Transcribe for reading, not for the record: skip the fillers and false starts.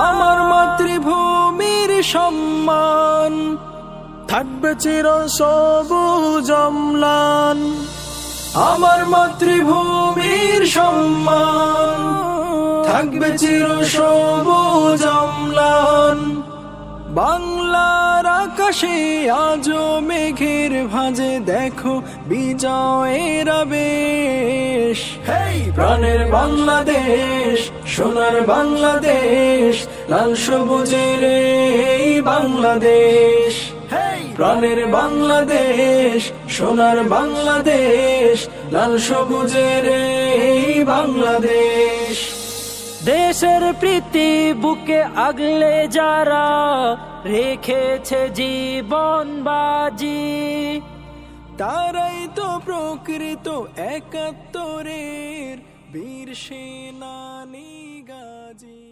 আমার মাতৃভূমির সম্মান থাকবে চির সবুজ অম্লান। আমার মাতৃভূমির সম্মান থাকবে চির সবুজ অম্লান। বাংলার আকাশে আজো মেঘের ভাঁজে দেখো বিজয়ের আবেশ। হেই প্রাণের বাংলাদেশ, সোনার বাংলাদেশ, লাল সবুজের এই বাংলাদেশ। হেই প্রাণের বাংলাদেশ, সোনার বাংলাদেশ, লাল সবুজের এই বাংলাদেশ। দেশের প্রীতি বুকে আগলে যারা রেখেছে জীবন বাজি, তারাই তো প্রকৃত একাত্তরের বীর সেনানী গাজী।